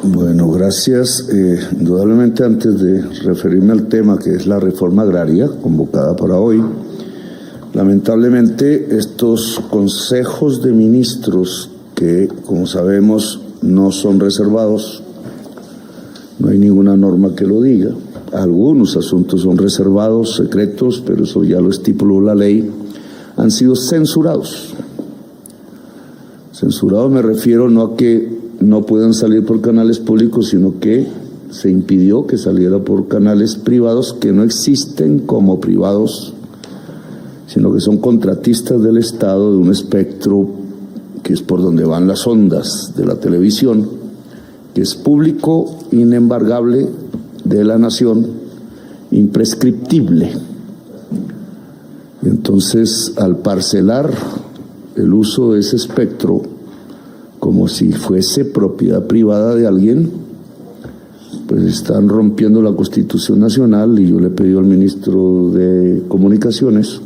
Bueno, gracias. Indudablemente, antes de referirme al tema que es la reforma agraria convocada para hoy, lamentablemente estos consejos de ministros que, como sabemos, no son reservados, no hay ninguna norma que lo diga, algunos asuntos son reservados, secretos, pero eso ya lo estipuló la ley, han sido censurados. Censurados me refiero no a que no puedan salir por canales públicos, sino que se impidió que saliera por canales privados que no existen como privados, sino que son contratistas del Estado de un espectro que es por donde van las ondas de la televisión, que es público, inembargable, de la nación, imprescriptible. Entonces, al parcelar el uso de ese espectro como si fuese propiedad privada de alguien, pues están rompiendo la Constitución Nacional, y yo le he pedido al ministro de Comunicaciones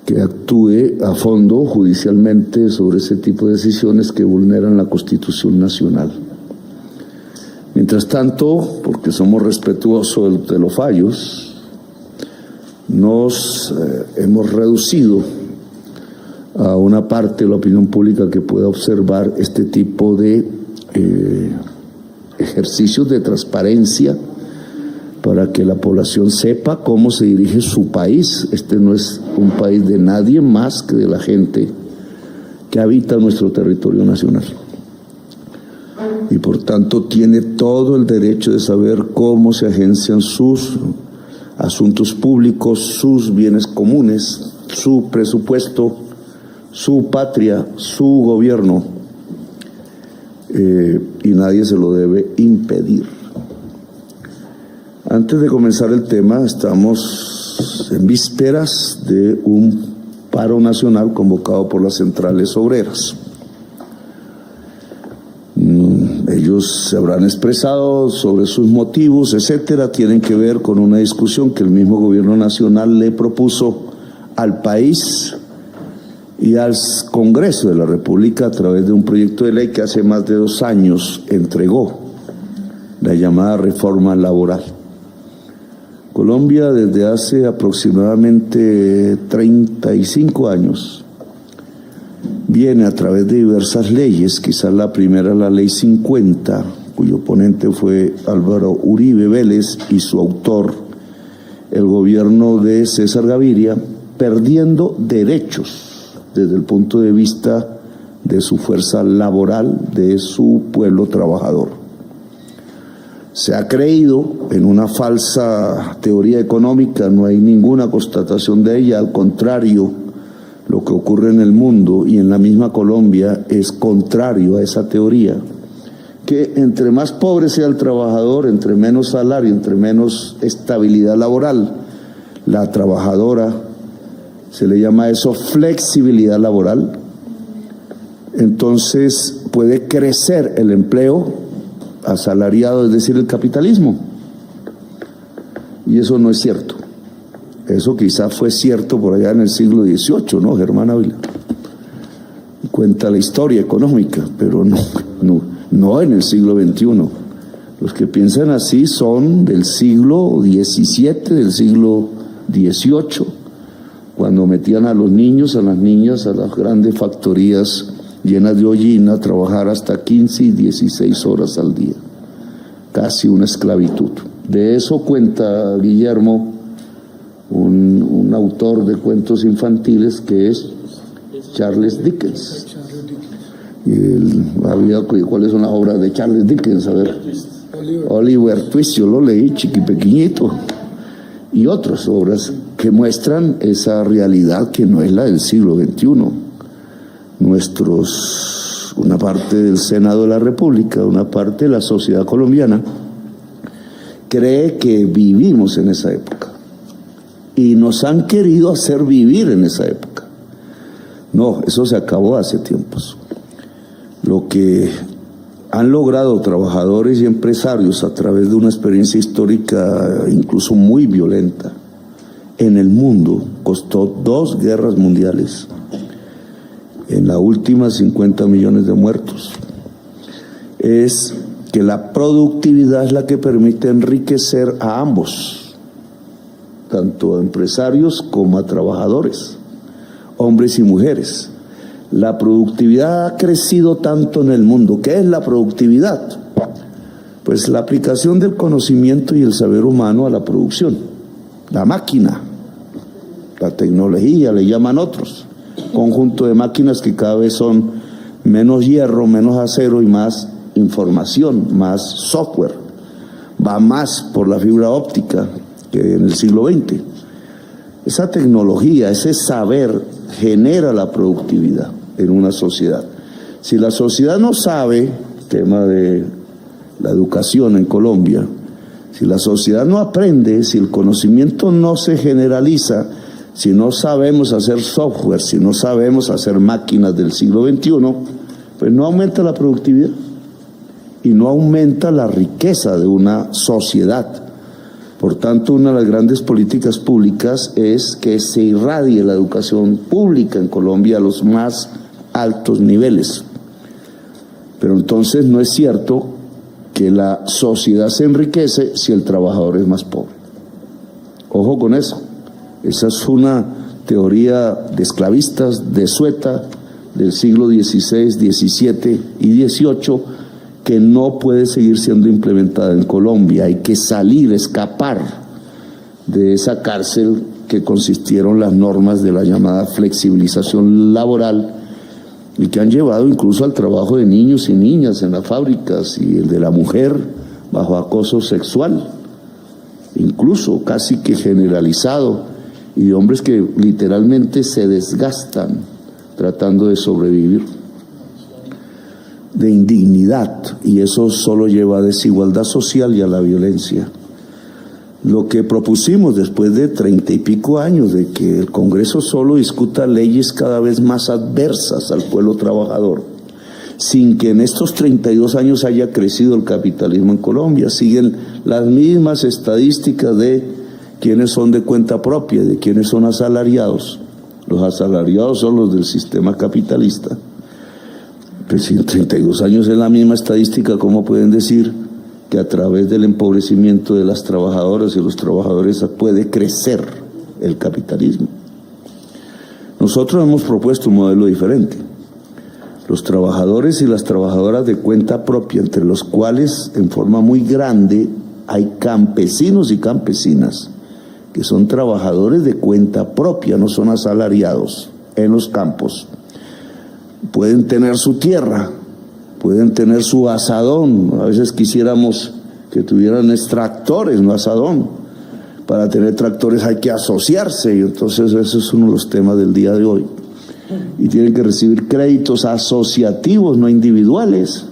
que actúe a fondo judicialmente sobre ese tipo de decisiones que vulneran la Constitución Nacional. Mientras tanto, porque somos respetuosos de los fallos, nos hemos reducido a una parte de la opinión pública que pueda observar este tipo de ejercicios de transparencia para que la población sepa cómo se dirige su país. Este no es un país de nadie más que de la gente que habita nuestro territorio nacional. Y por tanto tiene todo el derecho de saber cómo se agencian sus asuntos públicos, sus bienes comunes, su presupuesto, su patria, su gobierno, y nadie se lo debe impedir. Antes de comenzar el tema, estamos en vísperas de un paro nacional convocado por las centrales obreras. Ellos se habrán expresado sobre sus motivos, etcétera. Tienen que ver con una discusión que el mismo gobierno nacional le propuso al país y al Congreso de la República a través de un proyecto de ley que hace más de 2 años entregó, la llamada reforma laboral. Colombia, desde hace aproximadamente 35 años, viene a través de diversas leyes, quizás la primera, la Ley 50, cuyo ponente fue Álvaro Uribe Vélez y su autor, el gobierno de César Gaviria, perdiendo derechos desde el punto de vista de su fuerza laboral, de su pueblo trabajador. Se ha creído en una falsa teoría económica, no hay ninguna constatación de ella, al contrario, lo que ocurre en el mundo y en la misma Colombia es contrario a esa teoría, que entre más pobre sea el trabajador, entre menos salario, entre menos estabilidad laboral, la trabajadora, se le llama eso flexibilidad laboral, entonces puede crecer el empleo asalariado, es decir, el capitalismo. Y eso no es cierto. Eso quizás fue cierto por allá en el siglo XVIII, ¿no, Germán Ávila? Cuenta la historia económica, pero no en el siglo XXI. Los que piensan así son del siglo XVII, del siglo XVIII, cuando metían a los niños, a las niñas, a las grandes factorías llenas de hollín a trabajar hasta 15 y 16 horas al día. Casi una esclavitud. De eso cuenta Guillermo, un autor de cuentos infantiles que es Charles Dickens. ¿Cuáles son las obras de Charles Dickens? A ver, Oliver Twist, yo lo leí chiquipequeñito, y otras obras que muestran esa realidad que no es la del siglo XXI. Una parte del Senado de la República, una parte de la sociedad colombiana, cree que vivimos en esa época. Y nos han querido hacer vivir en esa época. No, eso se acabó hace tiempos. Lo que han logrado trabajadores y empresarios a través de una experiencia histórica incluso muy violenta en el mundo, costó 2 guerras mundiales. En la última, 50 millones de muertos. es que la productividad es la que permite enriquecer a ambos, tanto a empresarios como a trabajadores, hombres y mujeres. La productividad ha crecido tanto en el mundo. ¿Qué es la productividad? Pues la aplicación del conocimiento y el saber humano a la producción. La máquina, la tecnología, le llaman otros. Conjunto de máquinas que cada vez son menos hierro, menos acero y más información, más software. Va más por la fibra óptica que en el siglo XX. Esa tecnología, ese saber genera la productividad en una sociedad. Si la sociedad no sabe, tema de la educación en Colombia, si la sociedad no aprende, si el conocimiento no se generaliza, si no sabemos hacer software, si no sabemos hacer máquinas del siglo XXI, pues no aumenta la productividad y no aumenta la riqueza de una sociedad. Por tanto, una de las grandes políticas públicas es que se irradie la educación pública en Colombia a los más altos niveles. Pero entonces no es cierto que la sociedad se enriquece si el trabajador es más pobre. Ojo con eso. Esa es una teoría de esclavistas desueta del siglo XVI, XVII y XVIII que no puede seguir siendo implementada en Colombia. Hay que salir, escapar de esa cárcel que consistieron las normas de la llamada flexibilización laboral y que han llevado incluso al trabajo de niños y niñas en las fábricas y el de la mujer bajo acoso sexual, incluso casi que generalizado, y de hombres que literalmente se desgastan tratando de sobrevivir, de indignidad, y eso solo lleva a desigualdad social y a la violencia. Lo que propusimos después de 30 y pico años de que el Congreso solo discuta leyes cada vez más adversas al pueblo trabajador, sin que en estos 32 años haya crecido el capitalismo en Colombia. Siguen las mismas estadísticas de quienes son de cuenta propia, de quienes son asalariados. Los asalariados son los del sistema capitalista. Pues si en 32 años es la misma estadística, ¿cómo pueden decir que a través del empobrecimiento de las trabajadoras y los trabajadores puede crecer el capitalismo? Nosotros hemos propuesto un modelo diferente. Los trabajadores y las trabajadoras de cuenta propia, entre los cuales en forma muy grande hay campesinos y campesinas, que son trabajadores de cuenta propia, no son asalariados en los campos. Pueden tener su tierra, pueden tener su asadón. A veces quisiéramos que tuvieran tractores, no asadón. Para tener tractores hay que asociarse, y entonces ese es uno de los temas del día de hoy. Y tienen que recibir créditos asociativos, no individuales.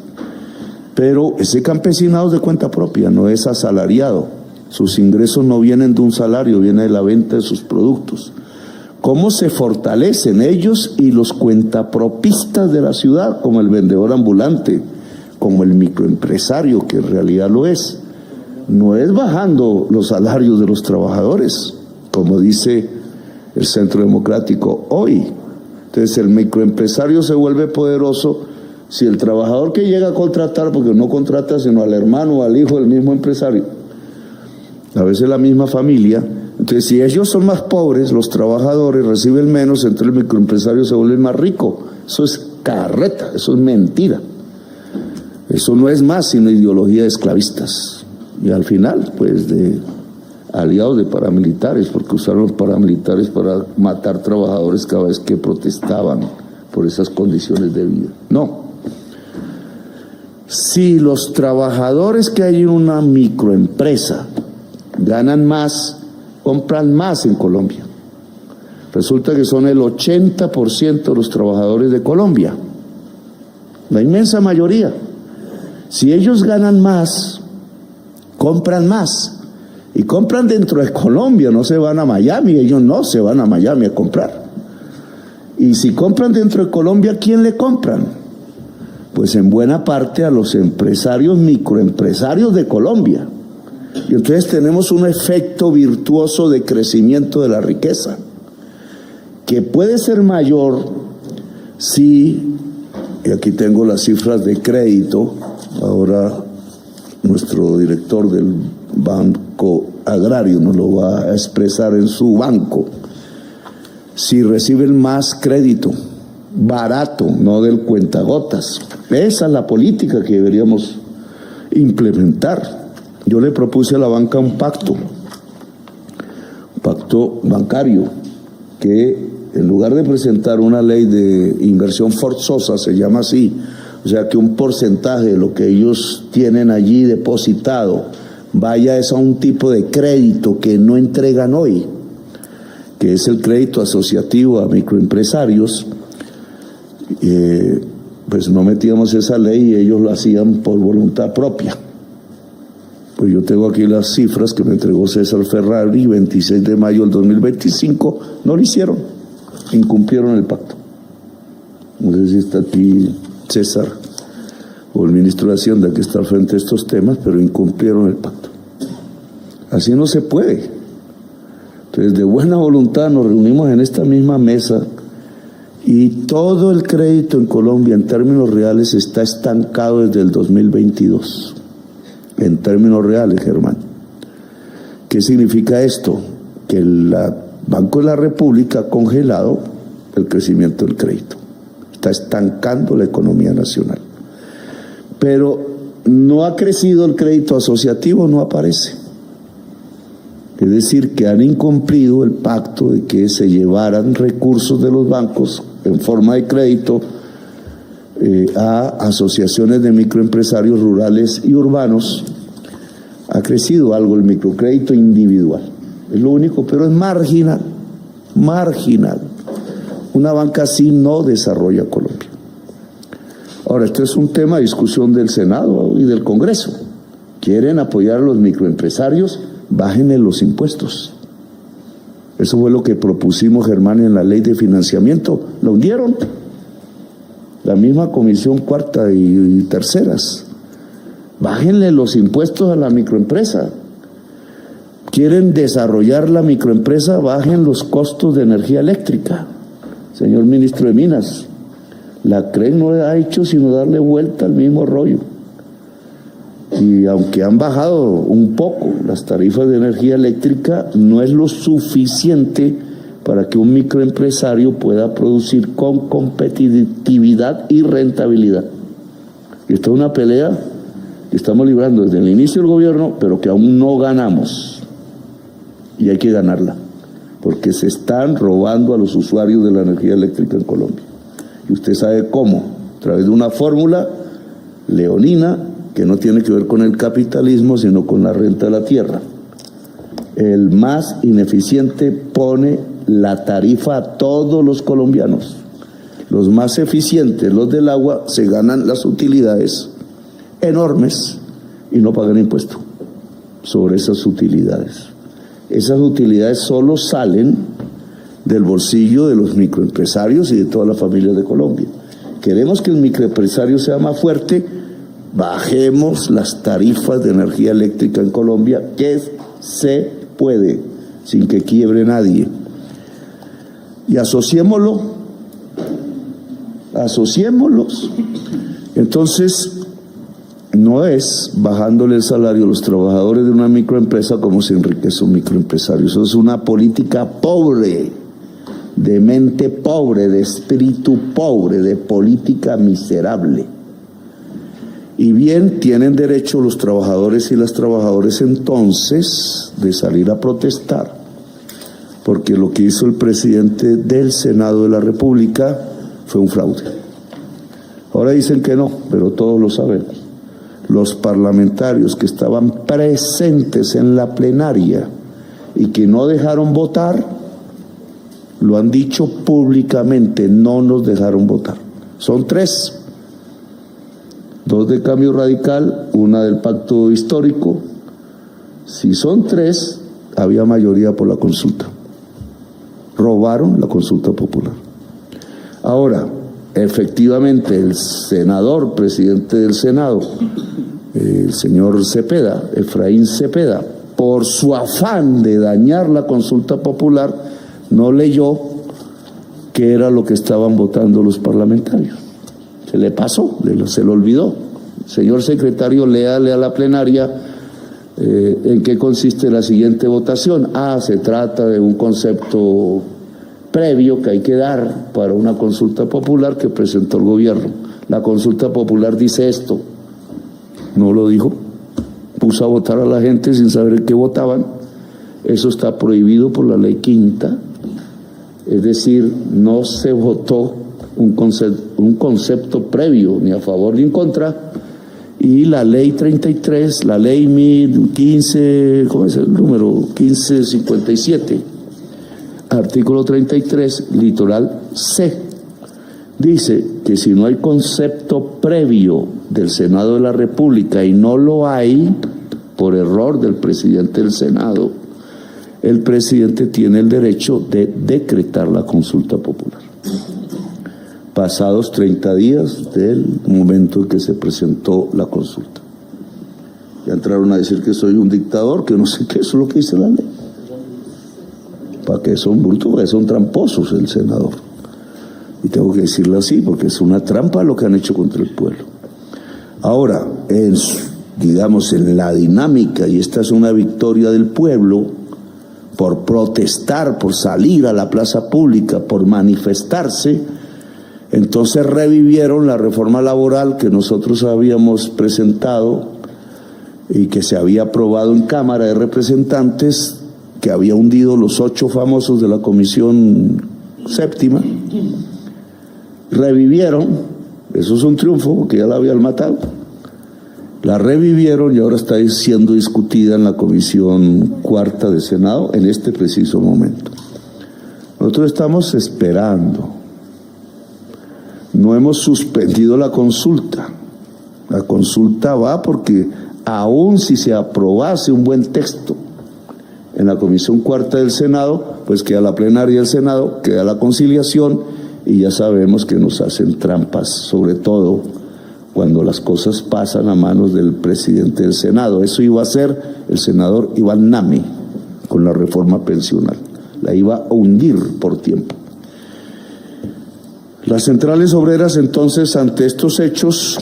Pero ese campesinado es de cuenta propia, no es asalariado. Sus ingresos no vienen de un salario, viene de la venta de sus productos. ¿Cómo se fortalecen ellos y los cuentapropistas de la ciudad, como el vendedor ambulante, como el microempresario, que en realidad lo es? No es bajando los salarios de los trabajadores, como dice el Centro Democrático hoy. Entonces el microempresario se vuelve poderoso si el trabajador que llega a contratar, porque no contrata sino al hermano o al hijo del mismo empresario, a veces la misma familia. Entonces, si ellos son más pobres, los trabajadores reciben menos, entonces el microempresario se vuelve más rico. Eso es carreta, eso es mentira. Eso no es más sino ideología de esclavistas. Y al final, pues, de aliados de paramilitares, porque usaron los paramilitares para matar trabajadores cada vez que protestaban por esas condiciones de vida. No. Si los trabajadores que hay en una microempresa ganan más, compran más en Colombia. Resulta que son el 80% de los trabajadores de Colombia, la inmensa mayoría. Si ellos ganan más, compran más, y compran dentro de Colombia, no se van a Miami, ellos no se van a Miami a comprar. Y si compran dentro de Colombia, ¿a quién le compran? Pues en buena parte a los empresarios, microempresarios de Colombia. Y entonces tenemos un efecto virtuoso de crecimiento de la riqueza, que puede ser mayor si, y aquí tengo las cifras de crédito ahora nuestro director del Banco Agrario nos lo va a expresar en su banco, si reciben más crédito, barato, no del cuentagotas. Esa es la política que deberíamos implementar. Yo le propuse a la banca un pacto bancario, que en lugar de presentar una ley de inversión forzosa, se llama así, o sea que un porcentaje de lo que ellos tienen allí depositado vaya a un tipo de crédito que no entregan hoy, que es el crédito asociativo a microempresarios, pues no metíamos esa ley y ellos lo hacían por voluntad propia. Pues yo tengo aquí las cifras que me entregó César Ferrari, 26 de mayo del 2025, no lo hicieron, incumplieron el pacto. No sé si está aquí César o el ministro de Hacienda que está al frente de estos temas, pero incumplieron el pacto. Así no se puede. Entonces, de buena voluntad nos reunimos en esta misma mesa y todo el crédito en Colombia en términos reales está estancado desde el 2022. En términos reales, Germán. ¿Qué significa esto? Que el Banco de la República ha congelado el crecimiento del crédito. Está estancando la economía nacional. Pero no ha crecido el crédito asociativo, no aparece. Es decir, que han incumplido el pacto de que se llevaran recursos de los bancos en forma de crédito a asociaciones de microempresarios rurales y urbanos. Ha crecido algo el microcrédito individual, es lo único, pero es marginal. Una banca así no desarrolla Colombia. Ahora, esto es un tema de discusión del Senado y del Congreso. ¿Quieren apoyar a los microempresarios? Bájenle los impuestos. Eso fue lo que propusimos, Germán, en la ley de financiamiento. Lo hundieron. La misma Comisión Cuarta y Terceras. Bájenle los impuestos a la microempresa. ¿Quieren desarrollar la microempresa? Bajen los costos de energía eléctrica. Señor ministro de Minas, la CREC no ha hecho sino darle vuelta al mismo rollo. Y aunque han bajado un poco las tarifas de energía eléctrica, no es lo suficiente para que un microempresario pueda producir con competitividad y rentabilidad. Y esta es una pelea que estamos librando desde el inicio del gobierno, pero que aún no ganamos. Y hay que ganarla, porque se están robando a los usuarios de la energía eléctrica en Colombia. Y usted sabe cómo, a través de una fórmula leonina que no tiene que ver con el capitalismo, sino con la renta de la tierra. El más ineficiente pone la tarifa a todos los colombianos. Los más eficientes, los del agua, se ganan las utilidades enormes y no pagan impuesto sobre esas utilidades. Esas utilidades solo salen del bolsillo de los microempresarios y de todas las familias de Colombia. Queremos que el microempresario sea más fuerte, bajemos las tarifas de energía eléctrica en Colombia, que se puede, sin que quiebre nadie. Y asociémoslos. Entonces, no es bajándole el salario a los trabajadores de una microempresa como se enriquece un microempresario. Eso es una política pobre, de mente pobre, de espíritu pobre, de política miserable. Y bien, tienen derecho los trabajadores y las trabajadoras entonces de salir a protestar, porque lo que hizo el presidente del Senado de la República fue un fraude. Ahora dicen que no, pero todos lo sabemos. Los parlamentarios que estaban presentes en la plenaria y que no dejaron votar, lo han dicho públicamente, no nos dejaron votar. Son 3. 2 de Cambio Radical, 1 del Pacto Histórico. Si son 3, había mayoría por la consulta. Robaron la consulta popular. Ahora, efectivamente, el senador, presidente del Senado, el señor Cepeda, Efraín Cepeda, por su afán de dañar la consulta popular, no leyó qué era lo que estaban votando los parlamentarios. Se le pasó, se le olvidó. Señor secretario, léale a la plenaria en qué consiste la siguiente votación. Se trata de un concepto previo que hay que dar para una consulta popular que presentó el gobierno. La consulta popular dice esto. No lo dijo. Puso a votar a la gente sin saber qué votaban. Eso está prohibido por la ley quinta. Es decir, no se votó un concepto previo, ni a favor ni en contra. Y la ley 33, la ley 1015, ¿cómo es el número? 1557, artículo 33, litoral C, dice que si no hay concepto previo del Senado de la República, y no lo hay por error del presidente del Senado, el presidente tiene el derecho de decretar la consulta popular. Pasados 30 días del momento en que se presentó la consulta. Ya entraron a decir que soy un dictador, que no sé qué, eso es lo que dice la ley. ¿Para qué son brutos? Porque son tramposos el senador. Y tengo que decirlo así, porque es una trampa lo que han hecho contra el pueblo. Ahora, digamos, en la dinámica, y esta es una victoria del pueblo, por protestar, por salir a la plaza pública, por manifestarse. Entonces revivieron la reforma laboral que nosotros habíamos presentado y que se había aprobado en Cámara de Representantes, que había hundido los 8 famosos de la Comisión Séptima. Revivieron, eso es un triunfo porque ya la habían matado. La revivieron y ahora está siendo discutida en la Comisión Cuarta del Senado en este preciso momento. Nosotros estamos esperando. No hemos suspendido la consulta. La consulta va porque aún si se aprobase un buen texto en la Comisión Cuarta del Senado, pues queda la plenaria del Senado, queda la conciliación y ya sabemos que nos hacen trampas, sobre todo cuando las cosas pasan a manos del presidente del Senado. Eso iba a hacer el senador Iván Nami con la reforma pensional. La iba a hundir por tiempo. Las centrales obreras, entonces, ante estos hechos,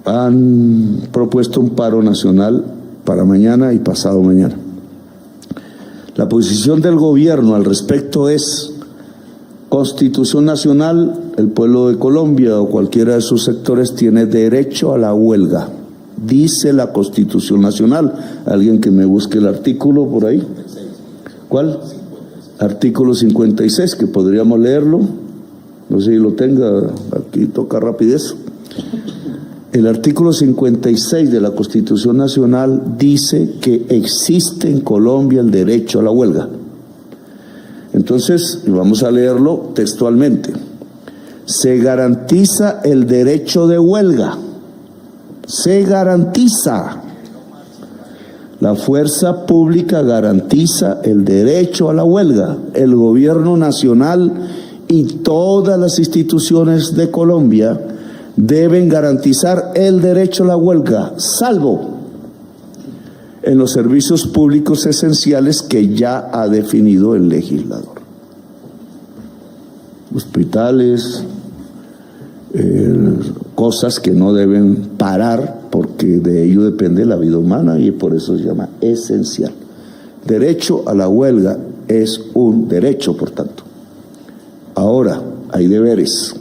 han propuesto un paro nacional para mañana y pasado mañana. La posición del gobierno al respecto es: Constitución Nacional, el pueblo de Colombia o cualquiera de sus sectores tiene derecho a la huelga. Dice la Constitución Nacional. ¿Alguien que me busque el artículo por ahí? ¿Cuál? Artículo 56, que podríamos leerlo, no sé si lo tenga, aquí toca rapidez. El artículo 56 de la Constitución Nacional dice que existe en Colombia el derecho a la huelga. Entonces, vamos a leerlo textualmente. Se garantiza el derecho de huelga. Se garantiza. La fuerza pública garantiza el derecho a la huelga. El gobierno nacional y todas las instituciones de Colombia deben garantizar el derecho a la huelga, salvo en los servicios públicos esenciales que ya ha definido el legislador. Hospitales, cosas que no deben parar porque de ello depende la vida humana y por eso se llama esencial. Derecho a la huelga es un derecho, por tanto. Ahora, hay deberes.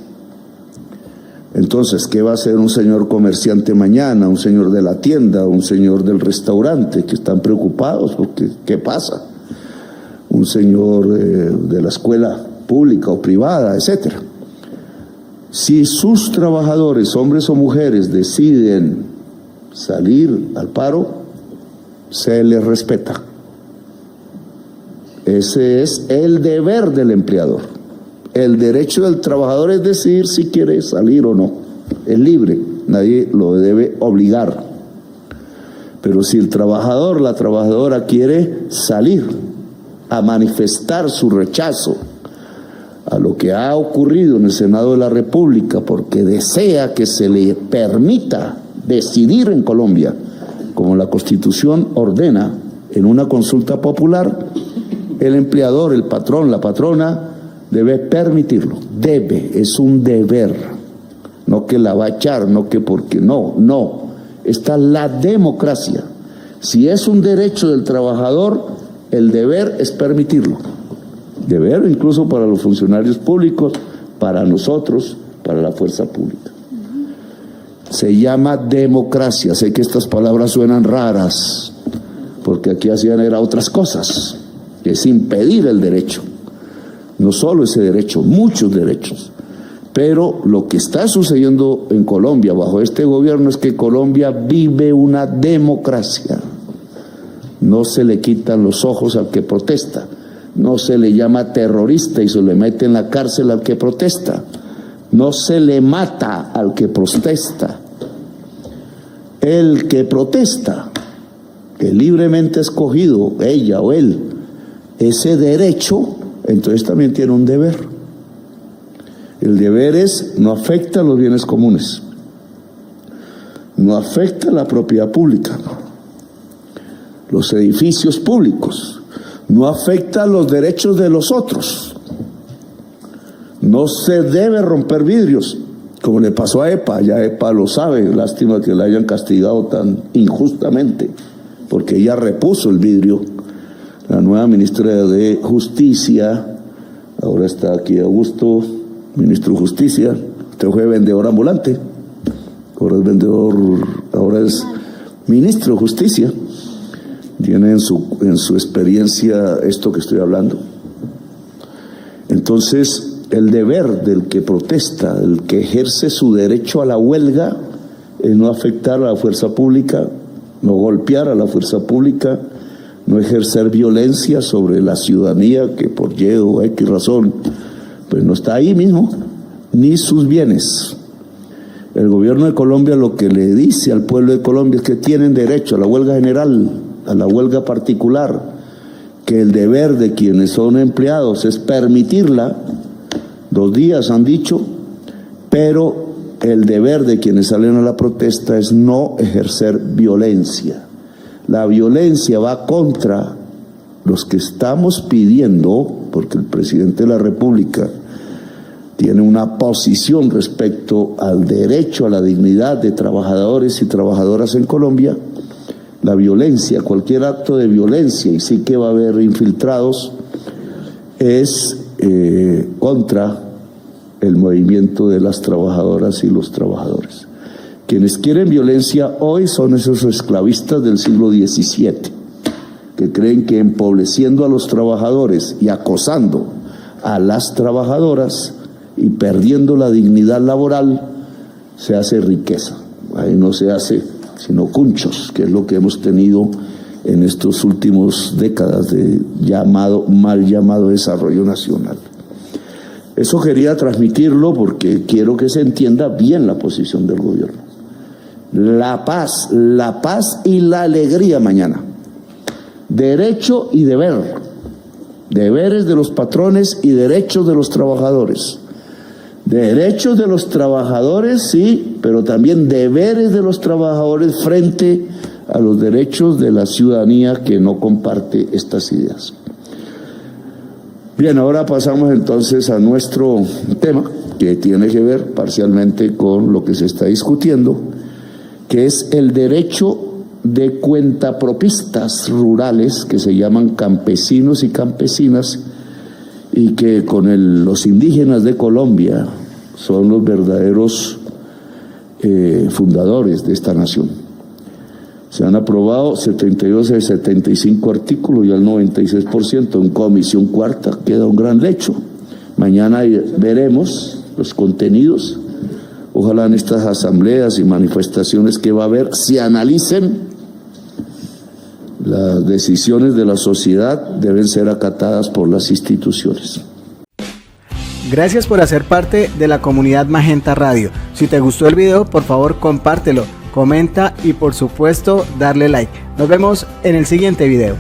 Entonces, ¿qué va a hacer un señor comerciante mañana, un señor de la tienda, un señor del restaurante que están preocupados porque ¿qué pasa? Un señor de la escuela pública o privada, etcétera. Si sus trabajadores, hombres o mujeres, deciden salir al paro, se les respeta. Ese es el deber del empleador. El derecho del trabajador es decidir si quiere salir o no. Es libre, nadie lo debe obligar. Pero si el trabajador, la trabajadora quiere salir a manifestar su rechazo a lo que ha ocurrido en el Senado de la República, porque desea que se le permita decidir en Colombia, como la Constitución ordena, en una consulta popular, el empleador, el patrón, la patrona, debe permitirlo. Debe, es un deber. no que la va a echar, no que porque no. Está la democracia. Si es un derecho del trabajador, el deber es permitirlo. Deber incluso para los funcionarios públicos, para nosotros, para la fuerza pública. Se llama democracia. Sé que estas palabras suenan raras, porque aquí hacían era otras cosas, que es impedir el derecho. No solo ese derecho, muchos derechos. Pero lo que está sucediendo en Colombia bajo este gobierno es que Colombia vive una democracia. No se le quitan los ojos al que protesta. No se le llama terrorista y se le mete en la cárcel al que protesta. No se le mata al que protesta. El que protesta, que libremente ha escogido ella o él ese derecho, entonces también tiene un deber. El deber es, no afecta a los bienes comunes, no afecta a la propiedad pública, los edificios públicos, no afecta a los derechos de los otros, no se debe romper vidrios, como le pasó a EPA, ya EPA lo sabe, lástima que la hayan castigado tan injustamente, porque ella repuso el vidrio. La nueva ministra de Justicia, ahora está aquí Augusto, ministro de Justicia, usted fue vendedor ambulante, ahora es vendedor, ahora es ministro de Justicia, tiene en su experiencia esto que estoy hablando. Entonces, el deber del que protesta, del que ejerce su derecho a la huelga, es no afectar a la fuerza pública, no golpear a la fuerza pública, no ejercer violencia sobre la ciudadanía que por Y o X razón pues no está ahí mismo, ni sus bienes. El gobierno de Colombia lo que le dice al pueblo de Colombia es que tienen derecho a la huelga general, a la huelga particular, que el deber de quienes son empleados es permitirla, 2 días han dicho, pero el deber de quienes salen a la protesta es no ejercer violencia. La violencia va contra los que estamos pidiendo, porque el presidente de la República tiene una posición respecto al derecho a la dignidad de trabajadores y trabajadoras en Colombia. La violencia, cualquier acto de violencia, y sí que va a haber infiltrados, es contra el movimiento de las trabajadoras y los trabajadores. Quienes quieren violencia hoy son esos esclavistas del siglo XVII, que creen que empobreciendo a los trabajadores y acosando a las trabajadoras y perdiendo la dignidad laboral, se hace riqueza. Ahí no se hace sino cunchos, que es lo que hemos tenido en estos últimos décadas de mal llamado desarrollo nacional. Eso quería transmitirlo porque quiero que se entienda bien la posición del gobierno. La paz y la alegría mañana. Derecho y deber. Deberes de los patrones y derechos de los trabajadores. Derechos de los trabajadores, sí, pero también deberes de los trabajadores frente a los derechos de la ciudadanía que no comparte estas ideas. Bien, ahora pasamos entonces a nuestro tema, que tiene que ver parcialmente con lo que se está discutiendo, que es el derecho de cuentapropistas rurales, que se llaman campesinos y campesinas, y que con los indígenas de Colombia son los verdaderos fundadores de esta nación. Se han aprobado 72 de 75 artículos y al 96%. En comisión cuarta queda un gran lecho. Mañana veremos los contenidos. Ojalá en estas asambleas y manifestaciones que va a haber se analicen. Las decisiones de la sociedad deben ser acatadas por las instituciones. Gracias por hacer parte de la comunidad Magenta Radio. Si te gustó el video, por favor compártelo, comenta y por supuesto darle like. Nos vemos en el siguiente video.